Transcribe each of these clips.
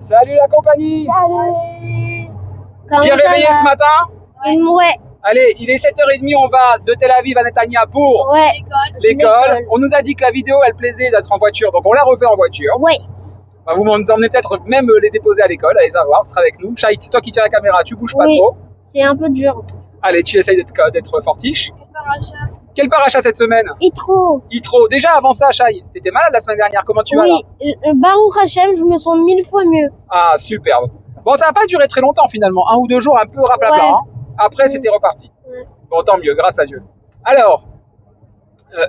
Salut la compagnie. Salut. Bien réveillé ce matin? Ouais. Allez, il est 7h30, on va de Tel Aviv à Netanya pour l'école. On nous a dit que la vidéo, elle plaisait d'être en voiture, donc on l'a refait en voiture. Ouais. Bah, vous m'en emmenez peut-être même les déposer à l'école, allez savoir, ce sera avec nous. Shahid, c'est toi qui tiens la caméra, tu bouges pas trop. C'est un peu dur. Allez, tu essayes d'être fortiche. Quel paracha cette semaine? Itro. Déjà avant ça, Shahid, t'étais malade la semaine dernière, comment tu vas là? Baruch Hashem, je me sens 1000 fois mieux. Ah, superbe. Bon, ça n'a pas duré très longtemps finalement, 1 ou 2 jours un peu raplapla. Hein. Après, c'était reparti. Bon, tant mieux, grâce à Dieu. Alors,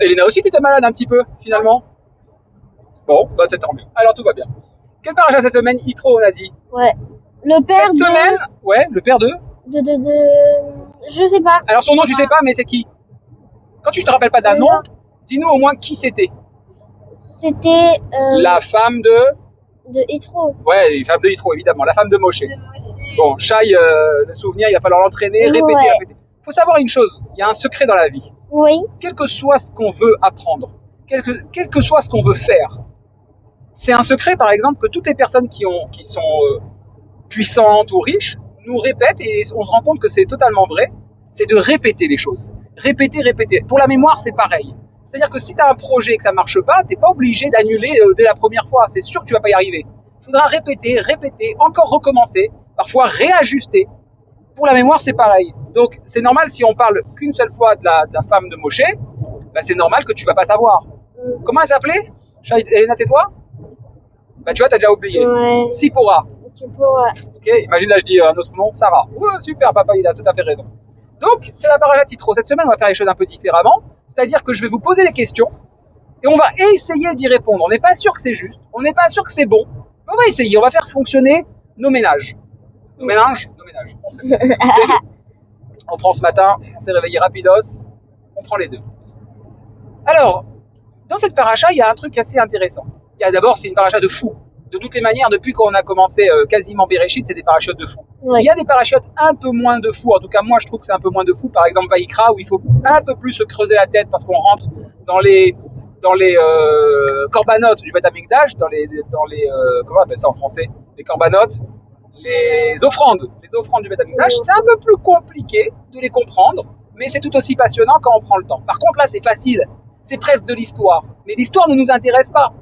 Elena aussi, t'étais malade un petit peu finalement? Bon, bah c'est tant mieux. Alors, tout va bien. Quel paracha cette semaine? Itro, on a dit. Ouais. Le père cette semaine, ouais, le père de... Je sais pas. Alors, son nom, tu sais pas, mais c'est qui? Quand tu te rappelles pas d'un nom, dis-nous au moins qui c'était. C'était... la femme de Itro. Ouais, la femme de Itro, évidemment. La femme de Moshe. Bon, Shai, le souvenir, il va falloir l'entraîner, répéter. Il faut savoir une chose, il y a un secret dans la vie. Oui. Quel que soit ce qu'on veut apprendre, quel que soit ce qu'on veut faire, c'est un secret, par exemple, que toutes les personnes qui sont puissantes ou riches nous répètent, et on se rend compte que c'est totalement vrai, c'est de répéter les choses. Répéter. Pour la mémoire, c'est pareil. C'est-à-dire que si tu as un projet et que ça ne marche pas, tu n'es pas obligé d'annuler dès la première fois. C'est sûr que tu ne vas pas y arriver. Il faudra répéter, encore recommencer, parfois réajuster. Pour la mémoire, c'est pareil. Donc, c'est normal si on parle qu'une seule fois de la femme de Moshe, bah, c'est normal que tu ne vas pas savoir. Comment elle s'appelait? Elena, tais-toi? Bah, tu vois, tu as déjà oublié. Ouais. Sipora. Ok, imagine là, je dis un autre nom, Sarah. Ouais, super, papa, il a tout à fait raison. Donc, c'est la paracha Itro. Cette semaine, on va faire les choses un peu différemment. C'est-à-dire que je vais vous poser des questions et on va essayer d'y répondre. On n'est pas sûr que c'est juste, on n'est pas sûr que c'est bon, mais on va essayer. On va faire fonctionner nos ménages. Nos ménages. On prend ce matin, on s'est réveillé rapidos, on prend les deux. Alors, dans cette paracha, il y a un truc assez intéressant. D'abord, c'est une paracha de fou. De toutes les manières, depuis qu'on a commencé quasiment Bereshit, c'est des parachutes de fou. Ouais. Il y a des parachutes un peu moins de fou. En tout cas, moi, je trouve que c'est un peu moins de fou. Par exemple, Vaïkra, où il faut un peu plus se creuser la tête parce qu'on rentre dans les corbanotes du Beth Amikdash, comment on appelle ça en français? Les corbanotes, les offrandes du Beth Amikdash. C'est un peu plus compliqué de les comprendre, mais c'est tout aussi passionnant quand on prend le temps. Par contre, là, c'est facile. C'est presque de l'histoire. Mais l'histoire ne nous intéresse pas.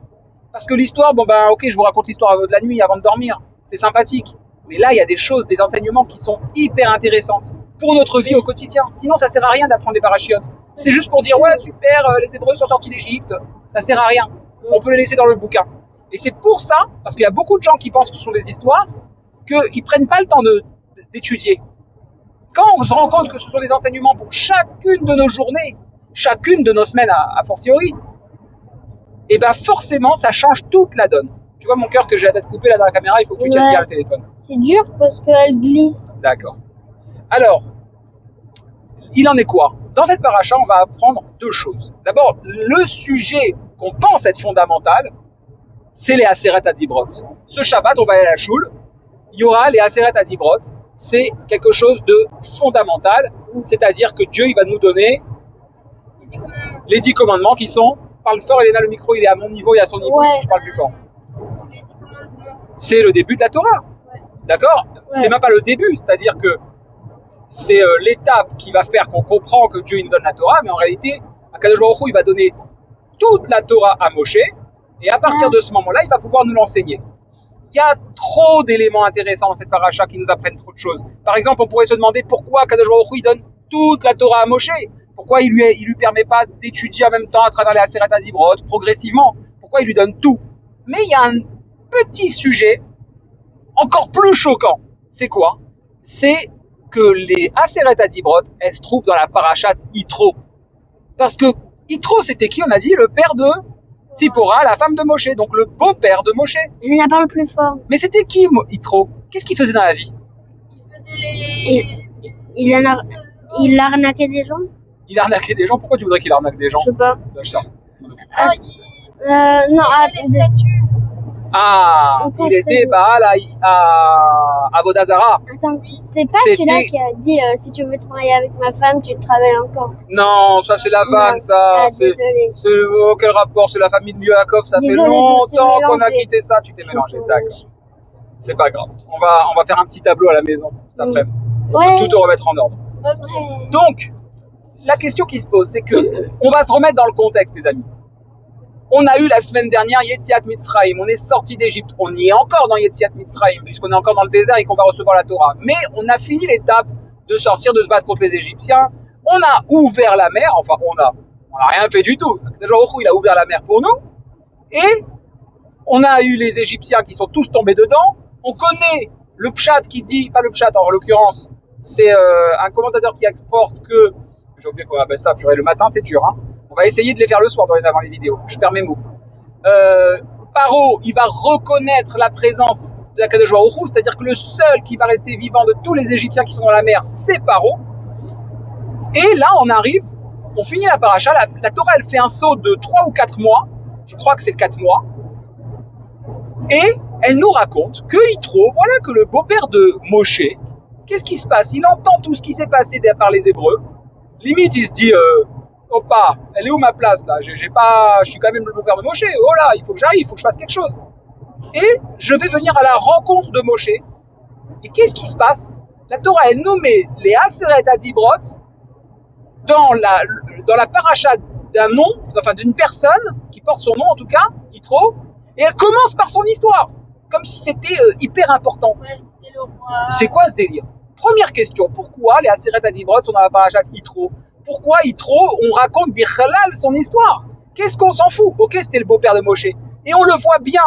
Parce que l'histoire, ok, je vous raconte l'histoire de la nuit avant de dormir, c'est sympathique. Mais là, il y a des choses, des enseignements qui sont hyper intéressantes pour notre vie au quotidien. Sinon, ça sert à rien d'apprendre des parachutes. C'est juste pour dire, ouais, super, les Hébreux sont sortis d'Égypte. Ça sert à rien. On peut les laisser dans le bouquin. Et c'est pour ça, parce qu'il y a beaucoup de gens qui pensent que ce sont des histoires, qu'ils prennent pas le temps d'étudier. Quand on se rend compte que ce sont des enseignements pour chacune de nos journées, chacune de nos semaines à fortiori, et bien forcément, ça change toute la donne. Tu vois mon cœur que j'ai la tête coupée là dans la caméra, il faut que tu tiennes bien le téléphone. C'est dur parce qu'elle glisse. D'accord. Alors, il en est quoi? Dans cette paracha, on va apprendre deux choses. D'abord, le sujet qu'on pense être fondamental, c'est les Aseret Adibrot. Ce Shabbat, on va aller à la choule, il y aura les Aseret Adibrot. C'est quelque chose de fondamental, c'est-à-dire que Dieu, il va nous donner les 10 commandements qui sont... Parle fort, Elena, le micro il est à mon niveau et à son niveau, je parle plus fort. C'est le début de la Torah, d'accord? C'est même pas le début, c'est-à-dire que c'est l'étape qui va faire qu'on comprend que Dieu il nous donne la Torah, mais en réalité, Akadosh Baruch Hu, il va donner toute la Torah à Moshe, et à partir de ce moment-là, il va pouvoir nous l'enseigner. Il y a trop d'éléments intéressants dans cette paracha qui nous apprennent trop de choses. Par exemple, on pourrait se demander pourquoi Akadosh Baruch Hu, il donne toute la Torah à Moshe. Pourquoi il lui permet pas d'étudier en même temps à travers les Aseret Adibrot progressivement? Pourquoi il lui donne tout? Mais il y a un petit sujet encore plus choquant. C'est quoi? C'est que les Aseret Adibrot, elles se trouvent dans la parachat Itro. Parce que Itro, c'était qui? On a dit le père de Tzipora, la femme de Moshe, donc le beau-père de Moshe. Il n'a pas le plus fort. Mais c'était qui Itro? Qu'est-ce qu'il faisait dans la vie? Il arnaquait des gens. Il arnaquait des gens? Pourquoi tu voudrais qu'il arnaque des gens? Je sais pas. Lâche ça. Non, il était à Avodazara. Attends, c'est pas celui-là qui a dit si tu veux travailler avec ma femme, tu travailles encore. Non, ça c'est la vanne, ça. Quel rapport? C'est la famille de Yaakov, ça fait longtemps qu'on a quitté ça. Tu t'es mélangé, d'accord. C'est pas grave. On va faire un petit tableau à la maison cet après-midi. On Ouais. peut tout remettre en ordre. Ok. Donc, la question qui se pose, c'est que on va se remettre dans le contexte, les amis. On a eu la semaine dernière Yetziat Mitzrayim, on est sorti d'Égypte, on y est encore dans Yetziat Mitzrayim, puisqu'on est encore dans le désert et qu'on va recevoir la Torah. Mais on a fini l'étape de sortir, de se battre contre les Égyptiens. On a ouvert la mer, enfin on a rien fait du tout. Il a ouvert la mer pour nous. Et on a eu les Égyptiens qui sont tous tombés dedans. On connaît le pshat qui dit, pas le pshat en l'occurrence, c'est un commentateur qui exporte que, j'ai oublié qu'on appelle ça, purée, le matin c'est dur, hein. On va essayer de les faire le soir dorénavant les vidéos, je perds mes mots. Paro, il va reconnaître la présence de la Kadosh Baruch Hu, c'est-à-dire que le seul qui va rester vivant de tous les Égyptiens qui sont dans la mer, c'est Paro. Et là, on arrive, on finit la paracha, la Torah, elle fait un saut de 3 ou 4 mois, je crois que c'est 4 mois, et elle nous raconte que Yitro, voilà que le beau-père de Moshe, qu'est-ce qui se passe? Il entend tout ce qui s'est passé par les Hébreux, limite il se dit, Opa, elle est où ma place là? Je suis quand même le beau-père de Moshe, oh là, il faut que j'arrive, il faut que je fasse quelque chose. Et je vais venir à la rencontre de Moshe, et qu'est-ce qui se passe? La Torah, elle nous met les Aseret Adibrot dans la paracha d'un nom, enfin d'une personne qui porte son nom en tout cas, Yitro, et elle commence par son histoire, comme si c'était hyper important. Ouais, c'était le roi. C'est quoi ce délire? Première question, pourquoi les Aseret Adibrot sont dans la paracha Yitro? Pourquoi Yitro, on raconte Bichalal son histoire? Qu'est-ce qu'on s'en fout? Ok, c'était le beau-père de Moshe. Et on le voit bien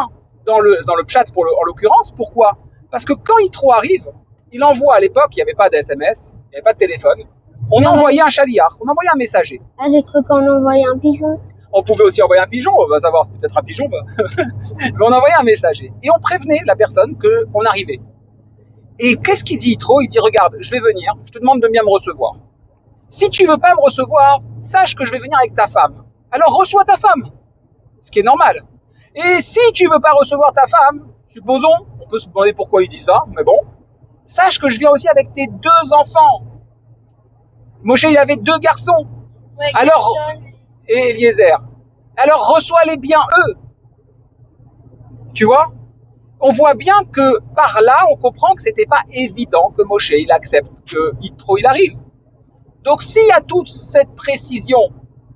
dans le pshat en l'occurrence. Pourquoi? Parce que quand Yitro arrive, il envoie à l'époque, il n'y avait pas de SMS, il n'y avait pas de téléphone, on envoyait un chaliar, on envoyait un messager. Ah, j'ai cru qu'on envoyait un pigeon. On pouvait aussi envoyer un pigeon, on va savoir, c'était peut-être un pigeon, mais on envoyait un messager. Et on prévenait la personne qu'on arrivait. Et qu'est-ce qu'il dit Yitro? Il dit, regarde, je vais venir, je te demande de bien me recevoir. Si tu veux pas me recevoir, sache que je vais venir avec ta femme. Alors reçois ta femme, ce qui est normal. Et si tu veux pas recevoir ta femme, supposons, on peut se demander pourquoi il dit ça, mais bon, sache que je viens aussi avec tes 2 enfants. Moshe, il avait 2 garçons. Ouais, Alors, Gershon. et Eliezer. Alors reçois-les bien eux. Tu vois? On voit bien que par là, on comprend que c'était pas évident que Moshe, il accepte que Yitro, il arrive. Donc s'il y a toute cette précision,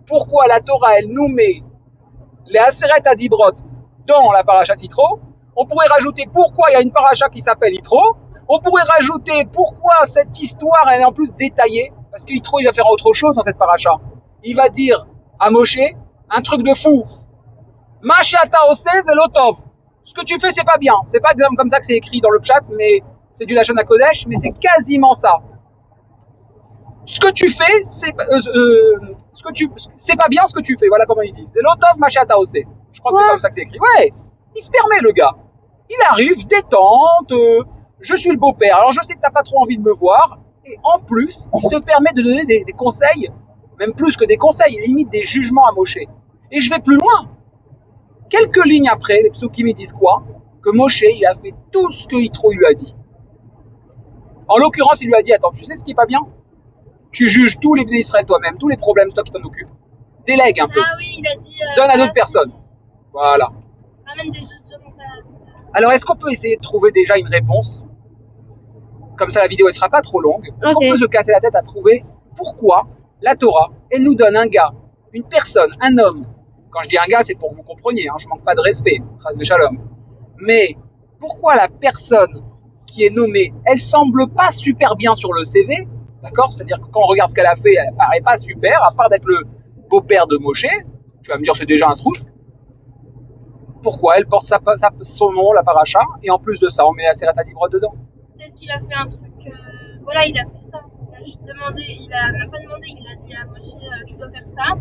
pourquoi la Torah, elle nous met les Aseret Adibrot dans la paracha Yitro, on pourrait rajouter pourquoi il y a une paracha qui s'appelle Yitro, on pourrait rajouter pourquoi cette histoire, elle est en plus détaillée, parce que Yitro, il va faire autre chose dans cette paracha. Il va dire à Moshe un truc de fou. Ma she'ata oseh ze lo tov. Ce que tu fais, c'est pas bien. C'est pas comme ça que c'est écrit dans le chat, mais c'est du Lachon HaKodesh, mais c'est quasiment ça. Ce que tu fais, c'est pas bien ce que tu fais. Voilà comment il dit. C'est l'otov machata osé. Je crois que c'est comme ça que c'est écrit. Ouais, il se permet le gars. Il arrive, détente. Je suis le beau-père. Alors je sais que t'as pas trop envie de me voir. Et en plus, il se permet de donner des conseils, même plus que des conseils, il limite des jugements à Moshe. Et je vais plus loin. Quelques lignes après, les psukim ils disent quoi? Que Moshe, il a fait tout ce que Yitro lui a dit. En l'occurrence, il lui a dit, attends, tu sais ce qui est pas bien? Tu juges tous les Israël toi-même, tous les problèmes, c'est toi qui t'en occupes. Délègue un peu. Ah oui, il a dit. Donne à d'autres personnes. Voilà. Ramène des autres gens comme ça. Alors, est-ce qu'on peut essayer de trouver déjà une réponse? Comme ça, la vidéo ne sera pas trop longue. Est-ce qu'on peut se casser la tête à trouver pourquoi la Torah, elle nous donne un gars, une personne, un homme. Quand je dis un gars, c'est pour que vous compreniez, hein, je manque pas de respect, Chas v'shalom. Mais pourquoi la personne qui est nommée, elle semble pas super bien sur le CV? D'accord? C'est-à-dire que quand on regarde ce qu'elle a fait, elle paraît pas super, à part d'être le beau-père de Moshe. Tu vas me dire, c'est déjà un srouf. Pourquoi elle porte son nom, la paracha, et en plus de ça, on met la Seret Adibrot dedans? Peut-être qu'il a fait un truc. Voilà, il a fait ça. Il a même pas demandé, il a dit à Moshe, tu dois faire ça.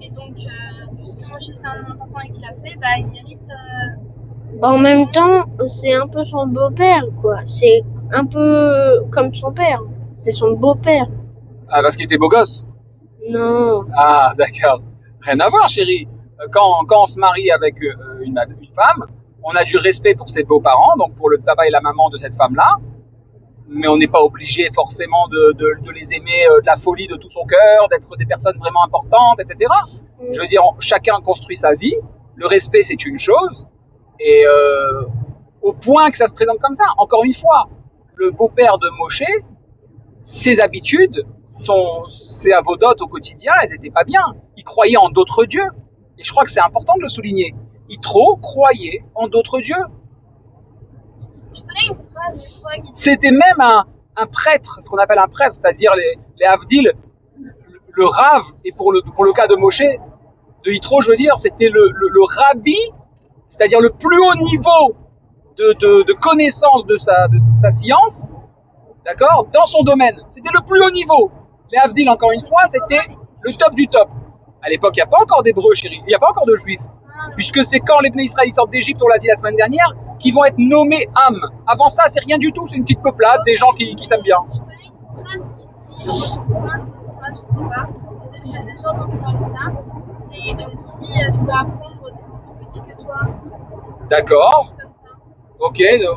Et donc, puisque Moshe c'est un homme important et qu'il a fait, bah il mérite. En même temps, c'est un peu son beau-père, quoi. C'est un peu comme son père. C'est son beau-père. Ah, parce qu'il était beau gosse? Non. Ah, d'accord. Rien à voir, chérie. Quand on se marie avec une femme, on a du respect pour ses beaux-parents, donc pour le papa et la maman de cette femme-là, mais on n'est pas obligé forcément de les aimer de la folie de tout son cœur, d'être des personnes vraiment importantes, etc. Je veux dire, chacun construit sa vie, le respect c'est une chose, et au point que ça se présente comme ça. Encore une fois, le beau-père de Moshe, ses habitudes, ses avodotes au quotidien, elles étaient pas bien. Il croyait en d'autres dieux. Et je crois que c'est important de le souligner. Yitro croyait en d'autres dieux. Je connais une phrase, je crois, qui dit C'était même un prêtre, ce qu'on appelle un prêtre, c'est-à-dire les Havdil, le Rav, et pour le cas de Moshe, de Yitro, je veux dire, c'était le rabbi, c'est-à-dire le plus haut niveau de connaissance de sa science, d'accord, dans son domaine. C'était le plus haut niveau. Les Havdil, encore une fois, c'était le top du top. À l'époque, il n'y a pas encore d'Hébreux, chérie, il n'y a pas encore de Juifs. Puisque c'est quand les Bnei Israël sortent d'Égypte, on l'a dit la semaine dernière, qu'ils vont être nommés âmes. Avant ça, c'est rien du tout, c'est une petite peuplade, des gens qui s'aiment bien. Je connais une phrase qui dit, je sais pas, j'ai déjà entendu parler de ça, c'est qui dit tu peux apprendre des enfants petits que toi, D'accord, comme ça. ok. C'est ça.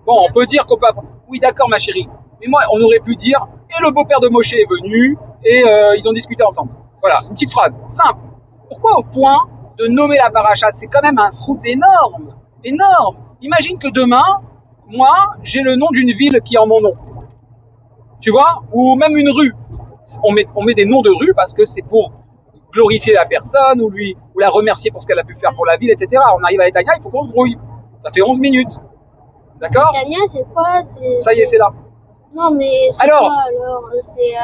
Bon, on peut dire qu'on peut apprendre. Oui, d'accord, ma chérie. Mais moi, on aurait pu dire, et le beau-père de Moshe est venu, et ils ont discuté ensemble. Voilà, une petite phrase, simple. Pourquoi au point de nommer la paracha? C'est quand même un srout énorme, énorme. Imagine que demain, moi, j'ai le nom d'une ville qui est en mon nom. Tu vois? Ou même une rue. On met des noms de rues parce que c'est pour glorifier la personne ou la remercier pour ce qu'elle a pu faire pour la ville, etc. On arrive à Etania, il faut qu'on se grouille. Ça fait 11 minutes. D'accord? Tania, c'est quoi? Ça y est, c'est là. Non, mais c'est Alors quoi alors? C'est.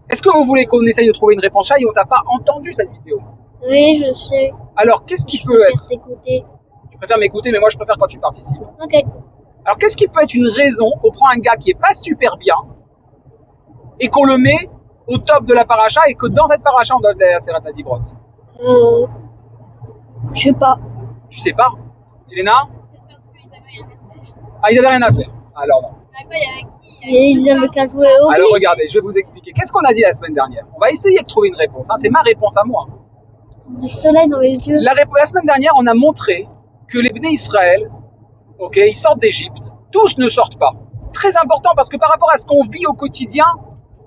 Est-ce que vous voulez qu'on essaye de trouver une réponse? Chai, on t'a pas entendu cette vidéo. Oui, je sais. Alors, qu'est-ce qui Je peut préfère être? t'écouter. Tu préfères m'écouter, mais moi je préfère quand tu participes. Ok. Alors, qu'est-ce qui peut être une raison qu'on prend un gars qui est pas super bien et qu'on le met au top de la paracha et que dans cette paracha on donne la Serat Dibrot? Je sais pas. Tu sais pas, Elena? C'est parce qu'ils avaient rien à faire. Ah, ils avaient rien à faire. Alors non. À quoi il y avait qui Ils avaient qu'à jouer au Alors glitch. regardez, je vais vous expliquer. Qu'est-ce qu'on a dit la semaine dernière? On va essayer de trouver une réponse. Hein. C'est ma réponse à moi. Du soleil dans les yeux. La semaine dernière, on a montré que les Bnei Israël, ok, ils sortent d'Égypte. Tous ne sortent pas. C'est très important parce que par rapport à ce qu'on vit au quotidien,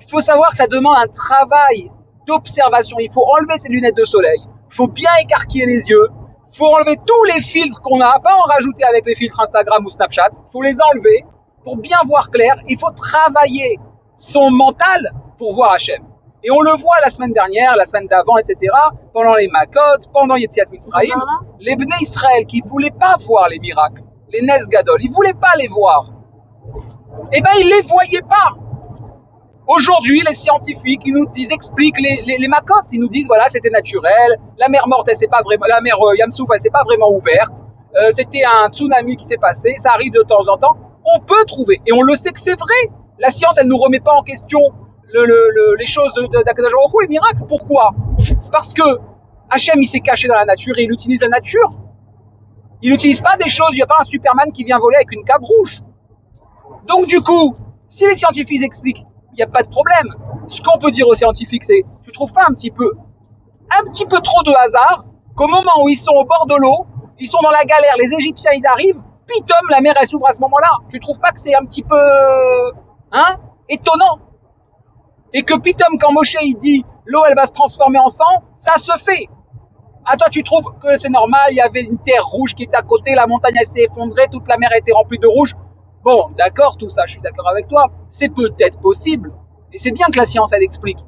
il faut savoir que ça demande un travail d'observation. Il faut enlever ses lunettes de soleil. Il faut bien écarquiller les yeux. Il faut enlever tous les filtres qu'on a, pas en rajouter avec les filtres Instagram ou Snapchat. Il faut les enlever pour bien voir clair. Il faut travailler son mental pour voir Hachem. Et on le voit la semaine dernière, la semaine d'avant, etc. Pendant les Makot, pendant Yetziat Mitzrayim, les Bnei Israël qui voulaient pas voir les miracles, les Nes Gadol, ils voulaient pas les voir. Eh ben, ils les voyaient pas. Aujourd'hui, les scientifiques, ils nous disent, expliquent les Makot. Ils nous disent, voilà, c'était naturel. La mer morte, elle s'est pas vraiment, la mer Yamsouf, elle s'est pas vraiment ouverte. C'était un tsunami qui s'est passé. Ça arrive de temps en temps. On peut trouver, et on le sait que c'est vrai. La science, elle nous remet pas en question les choses d'Akadosh Baruch Hu, les miracles. Pourquoi? Parce que Hachem, il s'est caché dans la nature et il utilise la nature. Il n'utilise pas des choses. Il n'y a pas un Superman qui vient voler avec une cape rouge. Donc du coup, si les scientifiques expliquent, il n'y a pas de problème. Ce qu'on peut dire aux scientifiques, c'est, tu trouves pas un petit peu trop de hasard qu'au moment où ils sont au bord de l'eau, ils sont dans la galère, les Égyptiens, ils arrivent, pitom, la mer, elle s'ouvre à ce moment-là. Tu trouves pas que c'est un petit peu, étonnant? Et que pitom, quand Moshe, il dit, l'eau, elle va se transformer en sang, ça se fait. Ah, toi, tu trouves que c'est normal, il y avait une terre rouge qui était à côté, la montagne, elle s'est effondrée, toute la mer a été remplie de rouge. Bon, d'accord, tout ça, je suis d'accord avec toi. C'est peut-être possible. Et c'est bien que la science, elle explique.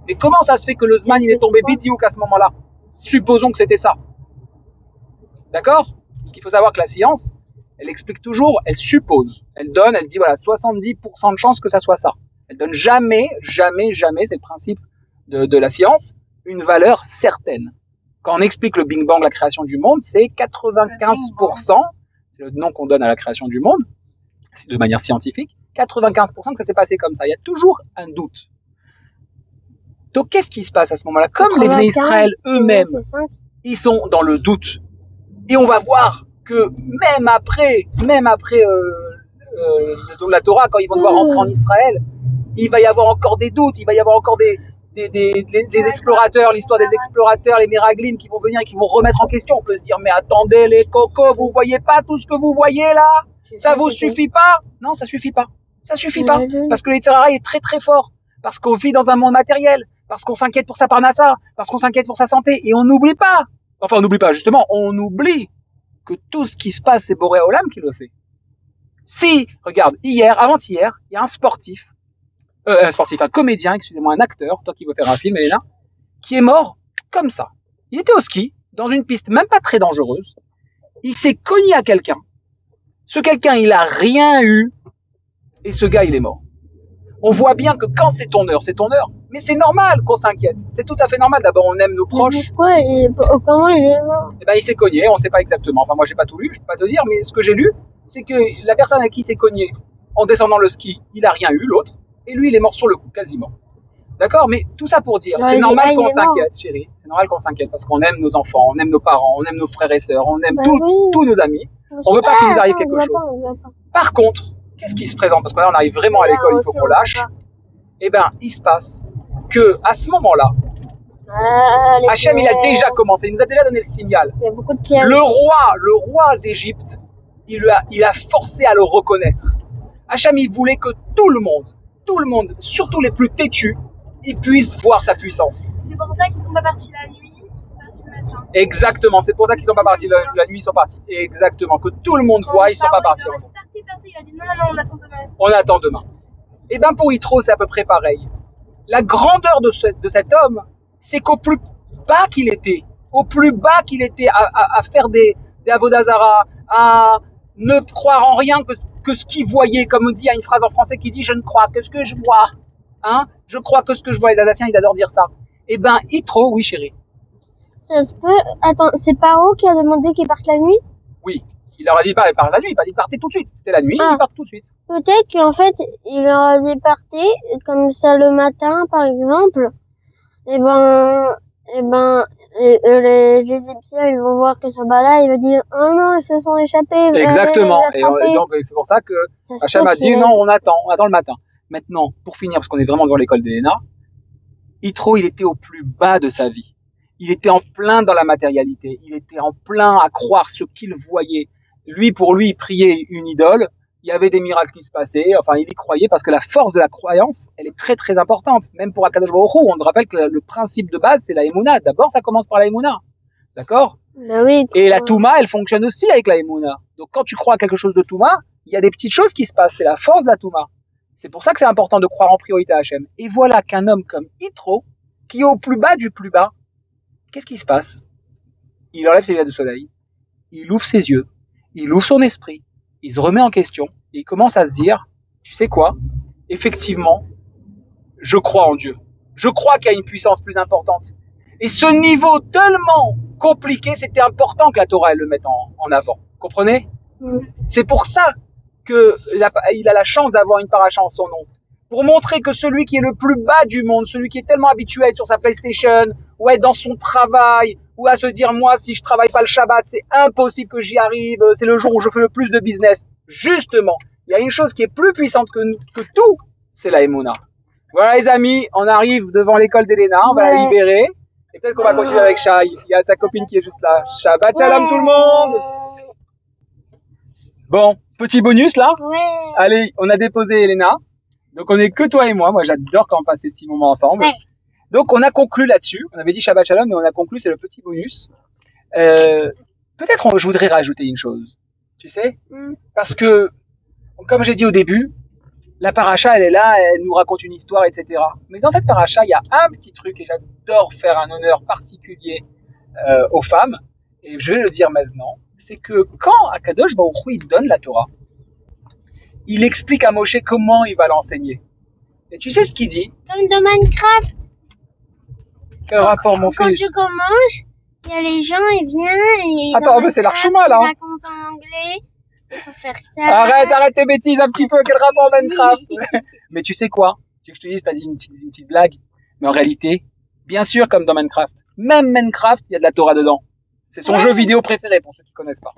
Mais comment ça se fait que le Zman, il est tombé bidiouk à ce moment-là? Supposons que c'était ça. D'accord? Parce qu'il faut savoir que la science, elle explique toujours, elle suppose. Elle donne, elle dit, voilà, 70% de chance que ça soit ça. Elle donne jamais, c'est le principe de la science, une valeur certaine. Quand on explique le Big Bang, la création du monde, c'est 95%, c'est le nom qu'on donne à la création du monde, de manière scientifique, 95% que ça s'est passé comme ça. Il y a toujours un doute. Donc, qu'est-ce qui se passe à ce moment-là? Comme les Bnei Israël eux-mêmes, ils sont dans le doute. Et on va voir que même après la Torah, quand ils vont devoir rentrer en Israël, il va y avoir encore des doutes, il va y avoir encore des explorateurs, l'histoire des explorateurs, les Miraglim qui vont venir et qui vont remettre en question. On peut se dire, mais attendez les cocos, vous voyez pas tout ce que vous voyez là? Ça vous suffit pas? Non, ça suffit pas. Ça suffit pas. Parce que l'Yetzer Hara est très très fort. Parce qu'on vit dans un monde matériel. Parce qu'on s'inquiète pour sa parnassa. Parce qu'on s'inquiète pour sa santé. Et on n'oublie pas. Enfin, on n'oublie pas, justement. On oublie que tout ce qui se passe, c'est Boré Olam qui le fait. Si, regarde, avant-hier, il y a un comédien, excusez-moi, un acteur, toi qui veux faire un film, Elena, qui est mort comme ça. Il était au ski, dans une piste même pas très dangereuse. Il s'est cogné à quelqu'un. Ce quelqu'un, il a rien eu. Et ce gars, il est mort. On voit bien que quand c'est ton heure, c'est ton heure. Mais c'est normal qu'on s'inquiète. C'est tout à fait normal. D'abord, on aime nos proches. Comment il est mort? Eh ben, il s'est cogné, on sait pas exactement. Enfin, moi, j'ai pas tout lu, je peux pas te dire, mais ce que j'ai lu, c'est que la personne à qui il s'est cogné en descendant le ski, il a rien eu, l'autre. Et lui, il est mort sur le coup, quasiment. D'accord, mais tout ça pour dire, c'est normal qu'on s'inquiète, chérie. C'est normal qu'on s'inquiète parce qu'on aime nos enfants, on aime nos parents, on aime nos frères et sœurs, on aime tous nos amis. On veut pas qu'il nous arrive quelque chose. Par contre, qu'est-ce qui se présente? Parce que là, on arrive vraiment à l'école, il faut qu'on lâche. Eh ben, il se passe que à ce moment-là, Hachem, il a déjà commencé, il nous a déjà donné le signal. Il y a beaucoup de pierres. Le roi d'Égypte, il a forcé à le reconnaître. Hachem, il voulait que tout le monde, surtout les plus têtus, ils puissent voir sa puissance. C'est pour ça qu'ils sont pas partis la nuit, ils sont partis le matin. Exactement, c'est pour ça qu'ils sont pas partis la nuit, ils sont partis. Exactement, que tout le monde voit, ils sont pas partis. Partez, il a dit non, on attend demain. On attend demain. Et bien pour Yitro, c'est à peu près pareil. La grandeur de cet homme, c'est qu'au plus bas qu'il était, à faire des avodazara, à ne croire en rien que ce qu'il voyait, comme on dit, il y a une phrase en français qui dit « je ne crois que ce que je vois ». Je crois que ce que je vois, les Alsaciens, ils adorent dire ça. Eh ben, Yitro, oui chérie. Ça se peut. Attends, c'est Paro qui a demandé qu'il parte la nuit? Oui. Il leur a dit pas, il part la nuit, il partait tout de suite. C'était la nuit, il part tout de suite. Peut-être qu'en fait, il leur a dit partez, comme ça le matin, par exemple. Les Égyptiens, ils vont voir que ce bas-là, il va dire, oh non, ils se sont échappés. Exactement. Et donc, c'est pour ça que Hachem a dit, non, on attend le matin. Maintenant, pour finir, parce qu'on est vraiment devant l'école d'Elena, Yitro, il était au plus bas de sa vie. Il était en plein dans la matérialité. Il était en plein à croire ce qu'il voyait. Pour lui, il priait une idole. Il y avait des miracles qui se passaient. Enfin, il y croyait parce que la force de la croyance, elle est très, très importante. Même pour Akadosh Baruch Hu, on se rappelle que le principe de base, c'est la Emouna. D'abord, ça commence par la Emouna. D'accord? Oui, et la Touma, elle fonctionne aussi avec la Emouna. Donc, quand tu crois à quelque chose de Touma, il y a des petites choses qui se passent. C'est la force de la Touma. C'est pour ça que c'est important de croire en priorité à Hachem. Et voilà qu'un homme comme Yitro, qui est au plus bas du plus bas, qu'est-ce qui se passe? Il enlève ses lunettes de soleil, il ouvre ses yeux, il ouvre son esprit, il se remet en question, et il commence à se dire, tu sais quoi? Effectivement, je crois en Dieu. Je crois qu'il y a une puissance plus importante. Et ce niveau tellement compliqué, c'était important que la Torah, elle le mette en avant. Comprenez? C'est pour ça qu'il a la chance d'avoir une paracha en son nom. Pour montrer que celui qui est le plus bas du monde, celui qui est tellement habitué à être sur sa PlayStation, ou à être dans son travail, ou à se dire, moi, si je travaille pas le Shabbat, c'est impossible que j'y arrive, c'est le jour où je fais le plus de business. Justement, il y a une chose qui est plus puissante que tout, c'est la Emouna. Voilà les amis, on arrive devant l'école d'Elena, on va la libérer, et peut-être qu'on va continuer avec Shai. Il y a ta copine qui est juste là. Shabbat Shalom tout le monde! Bon, petit bonus là. Allez, on a déposé Elena. Donc on est que toi et moi. Moi j'adore quand on passe ces petits moments ensemble. Donc on a conclu là-dessus. On avait dit Shabbat Shalom, mais on a conclu, c'est le petit bonus. Peut-être je voudrais rajouter une chose. Tu sais? Parce que, comme j'ai dit au début, la paracha elle est là, elle nous raconte une histoire, etc. Mais dans cette paracha, il y a un petit truc et j'adore faire un honneur particulier aux femmes. Et je vais le dire maintenant. C'est que quand Akadosh Baruch Hu il donne la Torah, il explique à Moshe comment il va l'enseigner. Et tu sais ce qu'il dit? Comme dans Minecraft. Quel rapport, mon fils? Quand tu commences, il y a les gens, ils viennent. Attends, mais c'est l'Archuma, là. Ils racontent en anglais. Il faut faire ça. Arrête tes bêtises un petit peu. Quel rapport, Minecraft? Mais tu sais quoi? Tu veux que je te dise, t'as dit une petite blague. Mais en réalité, bien sûr, comme dans Minecraft. Même Minecraft, il y a de la Torah dedans. C'est son jeu vidéo préféré pour ceux qui connaissent pas.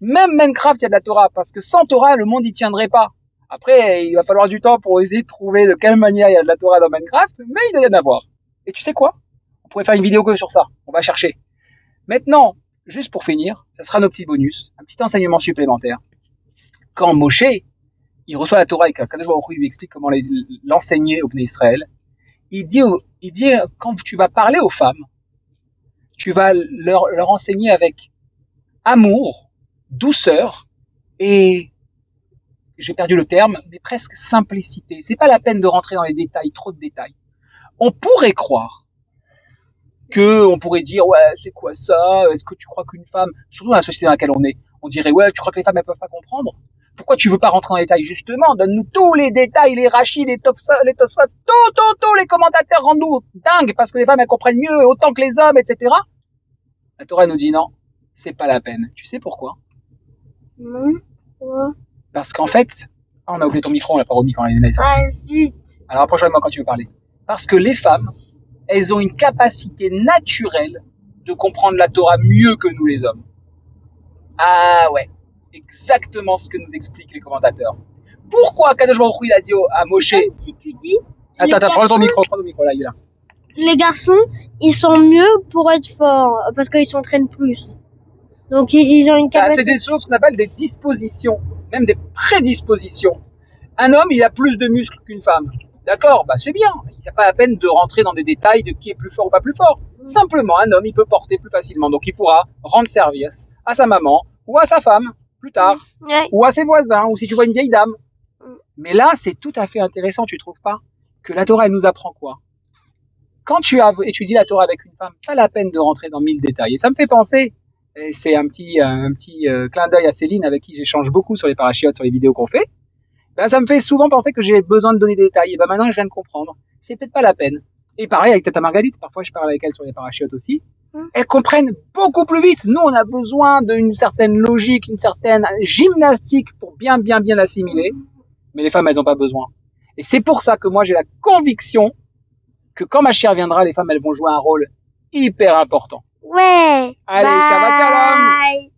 Même Minecraft, il y a de la Torah, parce que sans Torah, le monde y tiendrait pas. Après, il va falloir du temps pour essayer de trouver de quelle manière il y a de la Torah dans Minecraft, mais il doit y en avoir. Et tu sais quoi? On pourrait faire une vidéo que sur ça. On va chercher. Maintenant, juste pour finir, ça sera nos petits bonus, un petit enseignement supplémentaire. Quand Moshe, il reçoit la Torah et qu'Akadosh Baruch Hu lui explique comment l'enseigner au Bnei Israël, il dit, quand tu vas parler aux femmes, tu vas leur enseigner avec amour, douceur et, j'ai perdu le terme, mais presque simplicité. C'est pas la peine de rentrer dans les détails, trop de détails. On pourrait croire on pourrait dire, ouais, c'est quoi ça? Est-ce que tu crois qu'une femme, surtout dans la société dans laquelle on dirait, ouais, tu crois que les femmes, elles peuvent pas comprendre? Pourquoi tu veux pas rentrer dans les détails? Justement, donne-nous tous les détails, les rachis, les tosfats, tout, les commentateurs, rendent-nous dingues, parce que les femmes, elles comprennent mieux, autant que les hommes, etc. La Torah nous dit non, c'est pas la peine. Tu sais pourquoi? Non. Quoi? Parce qu'en fait, on a oublié ton micro, on l'a pas remis quand elle est sortie. Ah, zut. Alors approche-moi quand tu veux parler. Parce que les femmes, elles ont une capacité naturelle de comprendre la Torah mieux que nous les hommes. Ah ouais, exactement ce que nous expliquent les commentateurs. Pourquoi Kadosh Baruch Hu, il a dit à Moshe... C'est comme si tu dis... Attends, prends ton micro, là, il est là. Les garçons, ils sont mieux pour être forts, parce qu'ils s'entraînent plus. Donc ils ont une capacité... C'est des choses qu'on appelle des dispositions, même des prédispositions. Un homme, il a plus de muscles qu'une femme. D'accord, bah c'est bien. Il n'y a pas la peine de rentrer dans des détails de qui est plus fort ou pas plus fort. Simplement, un homme, il peut porter plus facilement. Donc, il pourra rendre service à sa maman ou à sa femme plus tard. Ouais. Ou à ses voisins, ou si tu vois une vieille dame. Mais là, c'est tout à fait intéressant, tu trouves pas? Que la Torah, elle nous apprend quoi? Quand tu étudies la Torah avec une femme, pas la peine de rentrer dans 1000 détails. Et ça me fait penser, et c'est un petit clin d'œil à Céline avec qui j'échange beaucoup sur les parachiotes, sur les vidéos qu'on fait. Ben, ça me fait souvent penser que j'ai besoin de donner des détails. Et ben maintenant, je viens de comprendre. C'est peut-être pas la peine. Et pareil avec Tata Margalite, parfois je parle avec elle sur les parachutes aussi. Elles comprennent beaucoup plus vite. Nous, on a besoin d'une certaine logique, une certaine gymnastique pour bien assimiler. Mais les femmes, elles ont pas besoin. Et c'est pour ça que moi, j'ai la conviction que quand ma chère viendra, les femmes, elles vont jouer un rôle hyper important. Ouais. Allez, Shabbat Shalom!